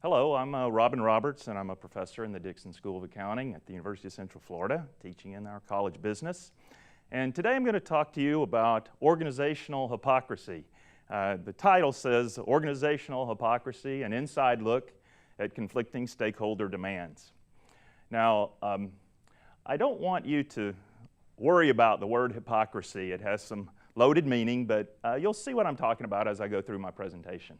Hello, I'm Robin Roberts, and I'm a professor in the Dixon School of Accounting at the University of Central Florida, teaching in our college business. And today I'm going to talk to you about organizational hypocrisy. The title says Organizational Hypocrisy, an Inside Look at Conflicting Stakeholder Demands. Now, I don't want you to worry about the word hypocrisy. It has some loaded meaning, but you'll see what I'm talking about as I go through my presentation.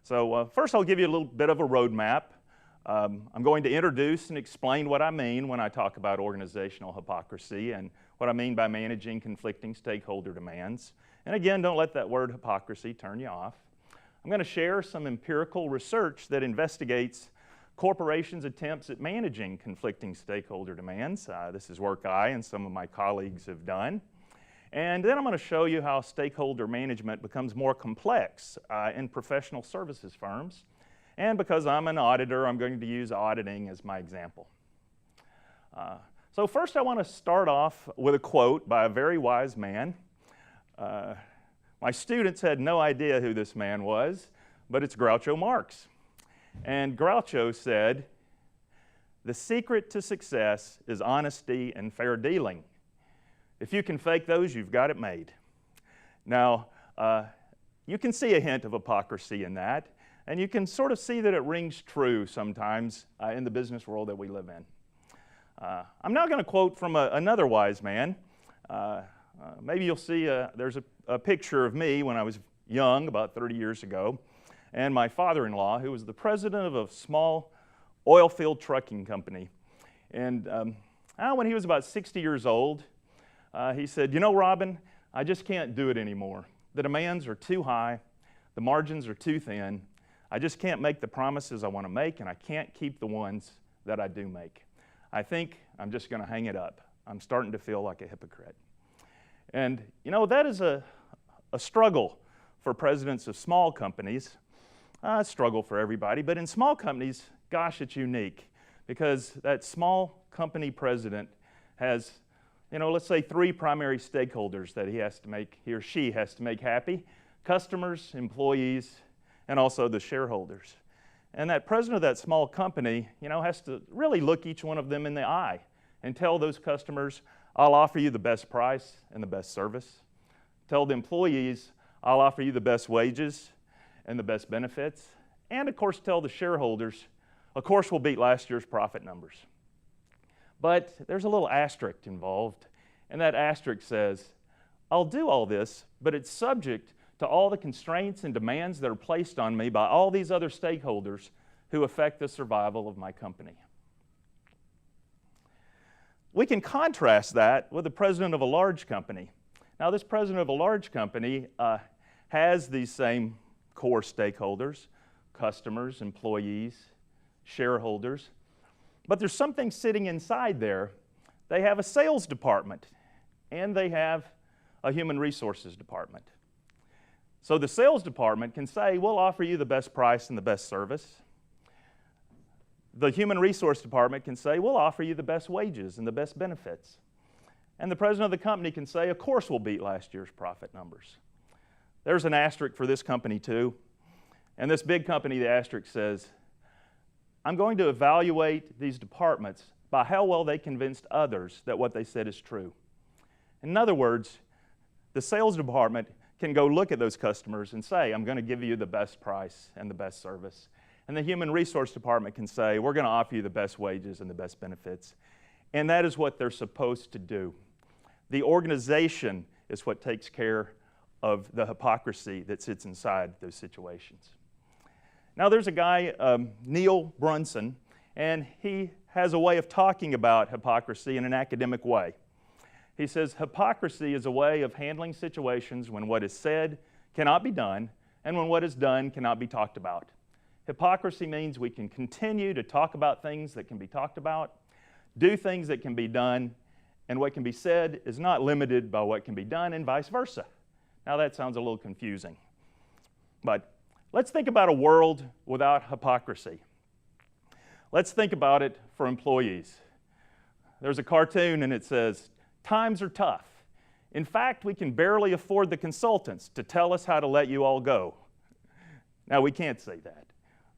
So first I'll give you a little bit of a roadmap. I'm going to introduce and explain what I mean when I talk about organizational hypocrisy and what I mean by managing conflicting stakeholder demands. And again, don't let that word hypocrisy turn you off. I'm going to share some empirical research that investigates corporations' attempts at managing conflicting stakeholder demands. This is work I and some of my colleagues have done. And then I'm going to show you how stakeholder management becomes more complex in professional services firms. And because I'm an auditor, I'm going to use auditing as my example. So first I want to start off with a quote by a very wise man. My students had no idea who this man was, but it's Groucho Marx. And Groucho said, "The secret to success is honesty and fair dealing. If you can fake those, you've got it made." Now, you can see a hint of hypocrisy in that, and you can sort of see that it rings true sometimes in the business world that we live in. I'm now going to quote from another wise man. Maybe you'll see there's a picture of me when I was young, about 30 years ago, and my father-in-law, who was the president of a small oil field trucking company. And when he was about 60 years old, he said, "You know, Robin, I just can't do it anymore. The demands are too high, the margins are too thin. I just can't make the promises I want to make, and I can't keep the ones that I do make. I think I'm just going to hang it up. I'm starting to feel like a hypocrite." And you know, that is a struggle for presidents of small companies. A struggle for everybody, but in small companies, gosh, it's unique, because that small company president has, let's say 3 primary stakeholders that he or she has to make happy: customers, employees, and also the shareholders. And that president of that small company, has to really look each one of them in the eye and tell those customers, "I'll offer you the best price and the best service." Tell the employees, "I'll offer you the best wages and the best benefits." And of course, tell the shareholders, "Of course, we'll beat last year's profit numbers." But there's a little asterisk involved, and that asterisk says, "I'll do all this, but it's subject to all the constraints and demands that are placed on me by all these other stakeholders who affect the survival of my company." We can contrast that with the president of a large company. Now, this president of a large company has these same core stakeholders: customers, employees, shareholders. But there's something sitting inside there. They have a sales department, and they have a human resources department. So the sales department can say, "We'll offer you the best price and the best service." The human resource department can say, "We'll offer you the best wages and the best benefits." And the president of the company can say, "Of course we'll beat last year's profit numbers." There's an asterisk for this company too. And this big company, the asterisk says, "I'm going to evaluate these departments by how well they convinced others that what they said is true." In other words, the sales department can go look at those customers and say, "I'm going to give you the best price and the best service." And the human resource department can say, "We're going to offer you the best wages and the best benefits." And that is what they're supposed to do. The organization is what takes care of the hypocrisy that sits inside those situations. Now, there's a guy, Neil Brunson, and he has a way of talking about hypocrisy in an academic way. He says, "Hypocrisy is a way of handling situations when what is said cannot be done and when what is done cannot be talked about. Hypocrisy means we can continue to talk about things that can be talked about, do things that can be done, and what can be said is not limited by what can be done, and vice versa." Now, that sounds a little confusing, but let's think about a world without hypocrisy. Let's think about it for employees. There's a cartoon and it says, "Times are tough. In fact, we can barely afford the consultants to tell us how to let you all go." Now, we can't say that.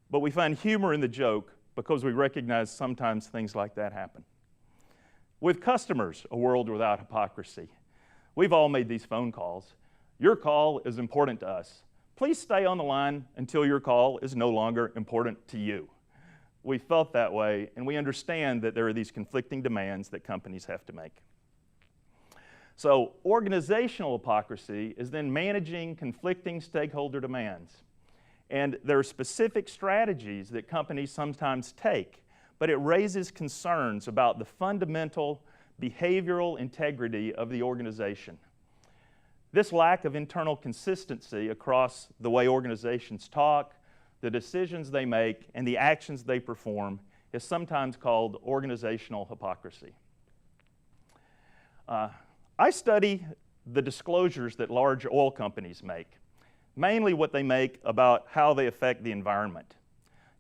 but we find humor in the joke because we recognize sometimes things like that happen. With customers, a world without hypocrisy. We've all made these phone calls. Your call is important to us. Please stay on the line until your call is no longer important to you. We felt that way, and we understand that there are these conflicting demands that companies have to make. So organizational hypocrisy is then managing conflicting stakeholder demands. And there are specific strategies that companies sometimes take, but it raises concerns about the fundamental behavioral integrity of the organization. This lack of internal consistency across the way organizations talk, the decisions they make, and the actions they perform is sometimes called organizational hypocrisy. I study the disclosures that large oil companies make, mainly what they make about how they affect the environment.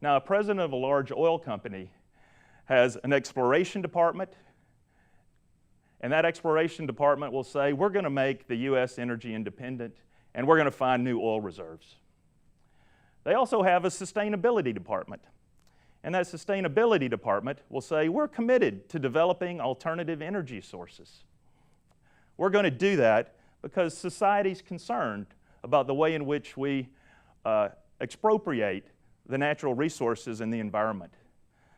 Now, a president of a large oil company has an exploration department, and that exploration department will say, we're going to make the U.S. energy independent, and we're going to find new oil reserves. They also have a sustainability department, and that sustainability department will say, we're committed to developing alternative energy sources. We're going to do that because society's concerned about the way in which we expropriate the natural resources in the environment.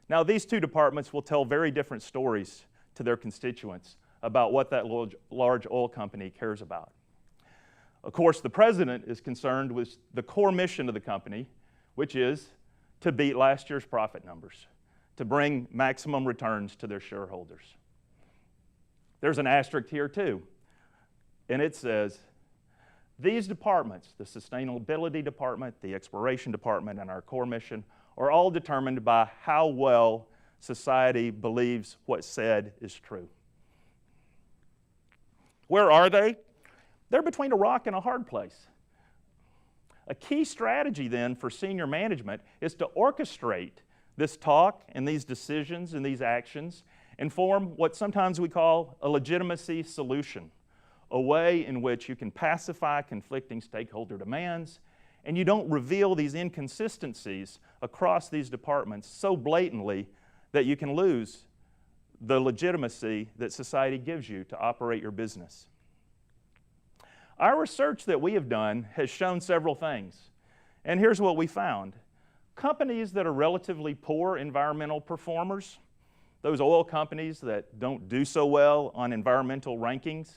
Now, these two departments will tell very different stories to their constituents about what that large oil company cares about. Of course, the president is concerned with the core mission of the company, which is to beat last year's profit numbers, to bring maximum returns to their shareholders. There's an asterisk here too, and it says, these departments, the sustainability department, the exploration department, and our core mission, are all determined by how well society believes what's said is true. Where are they? They're between a rock and a hard place. A key strategy then for senior management is to orchestrate this talk and these decisions and these actions and form what sometimes we call a legitimacy solution, a way in which you can pacify conflicting stakeholder demands and you don't reveal these inconsistencies across these departments so blatantly that you can lose the legitimacy that society gives you to operate your business. Our research that we have done has shown several things, and here's what we found. Companies that are relatively poor environmental performers, those oil companies that don't do so well on environmental rankings,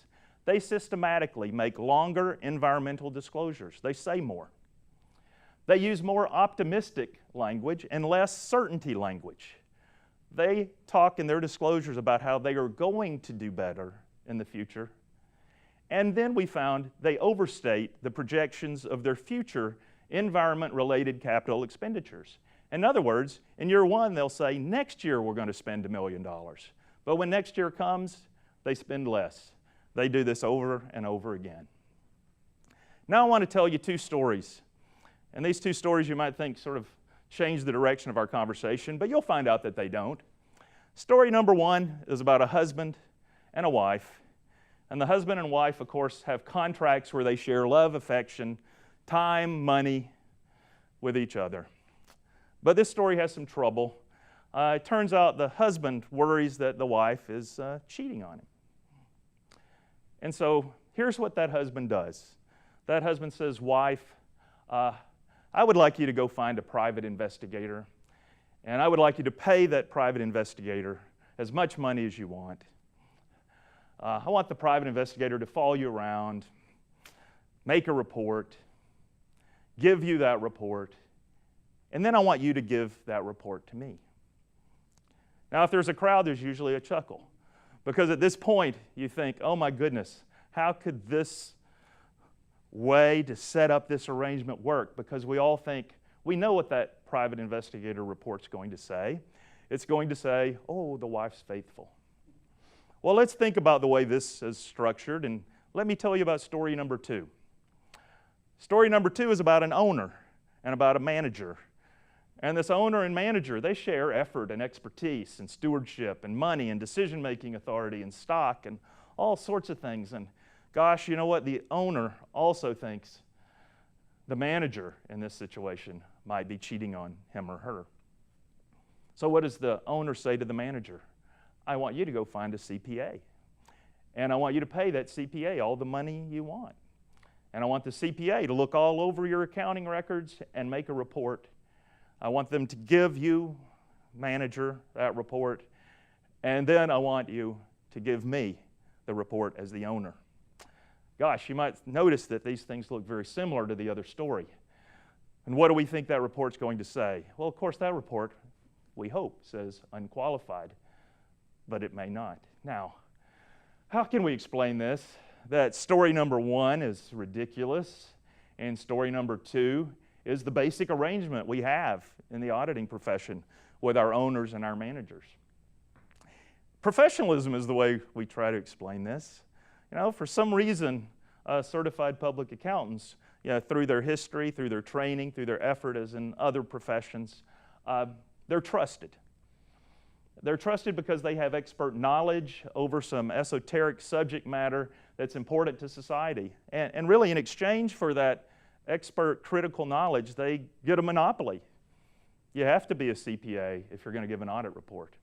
they systematically make longer environmental disclosures. They say more. They use more optimistic language and less certainty language. They talk in their disclosures about how they are going to do better in the future. And then we found they overstate the projections of their future environment-related capital expenditures. In other words, in year one, they'll say, next year we're going to spend $1 million. But when next year comes, they spend less. They do this over and over again. Now I want to tell you two stories. And these two stories you might think sort of change the direction of our conversation, but you'll find out that they don't. Story number one is about a husband and a wife. And the husband and wife, of course, have contracts where they share love, affection, time, money with each other. But this story has some trouble. It turns out the husband worries that the wife is cheating on him. And so here's what that husband does. That husband says, wife, I would like you to go find a private investigator, and I would like you to pay that private investigator as much money as you want. I want the private investigator to follow you around, make a report, give you that report, and then I want you to give that report to me. Now, if there's a crowd, there's usually a chuckle, because at this point, you think, oh my goodness, how could this way to set up this arrangement work? Because we all think, we know what that private investigator report's going to say. It's going to say, oh, the wife's faithful. Well, let's think about the way this is structured, and let me tell you about story number two. Story number two is about an owner and about a manager. And this owner and manager, they share effort and expertise and stewardship and money and decision-making authority and stock and all sorts of things. And gosh, you know what? The owner also thinks, The manager in this situation might be cheating on him or her. So what does the owner say to the manager? I want you to go find a CPA. And I want you to pay that CPA all the money you want. And I want the CPA to look all over your accounting records and make a report. I want them to give you, manager, that report. And then I want you to give me the report as the owner. Gosh, you might notice that these things look very similar to the other story. And what do we think that report's going to say? Well, of course, that report, we hope, says unqualified, but it may not. Now, how can we explain this? That story number 1 is ridiculous, and story number 2 is the basic arrangement we have in the auditing profession with our owners and our managers. Professionalism is the way we try to explain this. You know, for some reason, certified public accountants, through their history, through their training, through their effort as in other professions, they're trusted. They're trusted because they have expert knowledge over some esoteric subject matter that's important to society. And really, in exchange for that expert critical knowledge, they get a monopoly. You have to be a CPA if you're going to give an audit report.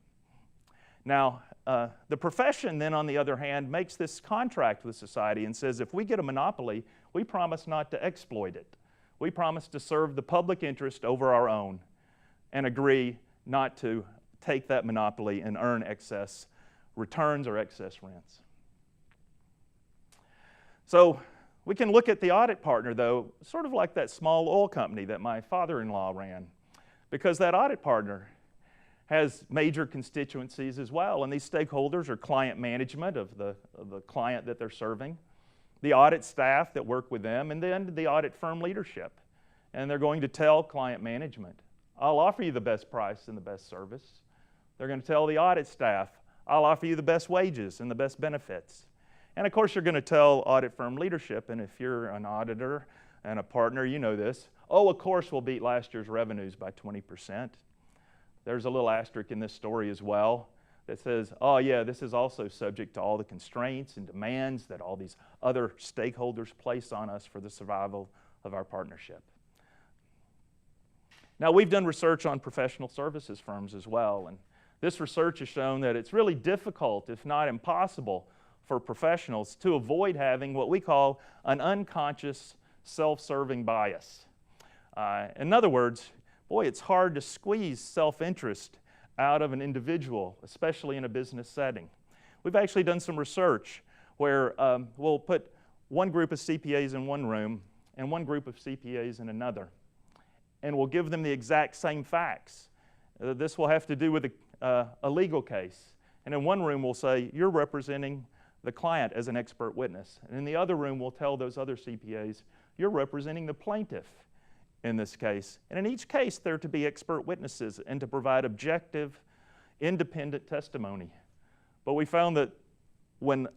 Now, the profession then, on the other hand, makes this contract with society and says, if we get a monopoly, we promise not to exploit it. We promise to serve the public interest over our own and agree not to take that monopoly and earn excess returns or excess rents. So we can look at the audit partner, though, sort of like that small oil company that my father-in-law ran, because that audit partner has major constituencies as well, and these stakeholders are client management of the client that they're serving, the audit staff that work with them, and then the audit firm leadership. And they're going to tell client management, I'll offer you the best price and the best service. They're going to tell the audit staff, I'll offer you the best wages and the best benefits. And of course, you're going to tell audit firm leadership, and if you're an auditor and a partner, you know this, oh, of course we'll beat last year's revenues by 20%. There's a little asterisk in this story as well that says, oh yeah, this is also subject to all the constraints and demands that all these other stakeholders place on us for the survival of our partnership. Now, we've done research on professional services firms as well, and this research has shown that it's really difficult, if not impossible, for professionals to avoid having what we call an unconscious self-serving bias. In other words, boy, it's hard to squeeze self-interest out of an individual, especially in a business setting. We've actually done some research where we'll put one group of CPAs in one room and one group of CPAs in another, and we'll give them the exact same facts. This will have to do with a legal case. And in one room, we'll say, you're representing the client as an expert witness. And in the other room, we'll tell those other CPAs, you're representing the plaintiff in this case. And in each case, they're to be expert witnesses and to provide objective, independent testimony. But we found that when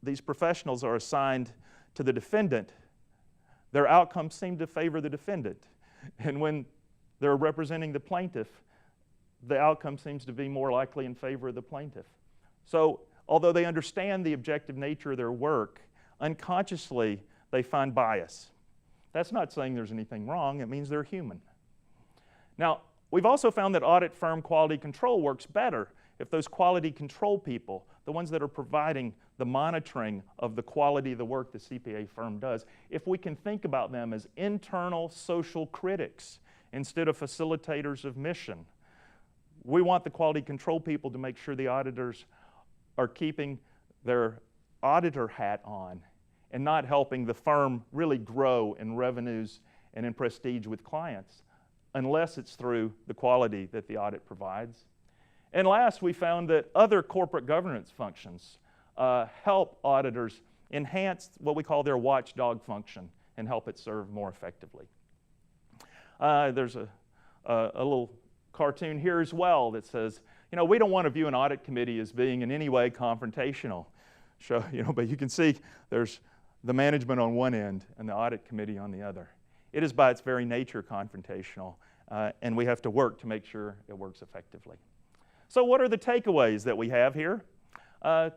these professionals are assigned to the defendant, their outcomes seem to favor the defendant. And when they're representing the plaintiff, the outcome seems to be more likely in favor of the plaintiff. So, although they understand the objective nature of their work, unconsciously they find bias. That's not saying there's anything wrong, it means they're human. Now, we've also found that audit firm quality control works better if those quality control people, the ones that are providing the monitoring of the quality of the work the CPA firm does, if we can think about them as internal social critics instead of facilitators of mission. We want the quality control people to make sure the auditors are keeping their auditor hat on and not helping the firm really grow in revenues and in prestige with clients, unless it's through the quality that the audit provides. And last, we found that other corporate governance functions help auditors enhance what we call their watchdog function and help it serve more effectively. There's a little cartoon here as well that says, we don't want to view an audit committee as being in any way confrontational. So, but you can see there's the management on one end and the audit committee on the other. It is by its very nature confrontational, and we have to work to make sure it works effectively. So what are the takeaways that we have here?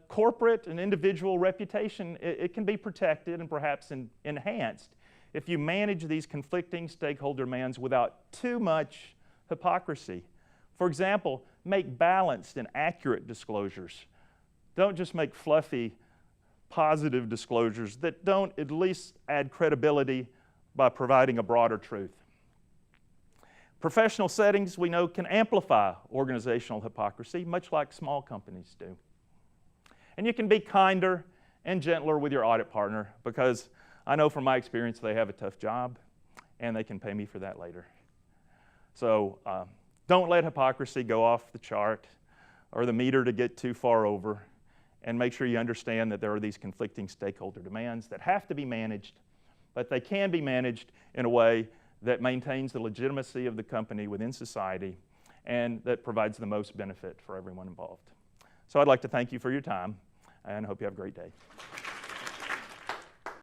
Corporate and individual reputation, it can be protected and perhaps enhanced if you manage these conflicting stakeholder demands without too much hypocrisy. For example, make balanced and accurate disclosures. Don't just make fluffy, positive disclosures that don't at least add credibility by providing a broader truth. Professional settings, we know, can amplify organizational hypocrisy, much like small companies do. And you can be kinder and gentler with your audit partner, because I know from my experience they have a tough job and they can pay me for that later. So don't let hypocrisy go off the chart or the meter to get too far over, and make sure you understand that there are these conflicting stakeholder demands that have to be managed, but they can be managed in a way that maintains the legitimacy of the company within society and that provides the most benefit for everyone involved. So I'd like to thank you for your time and hope you have a great day.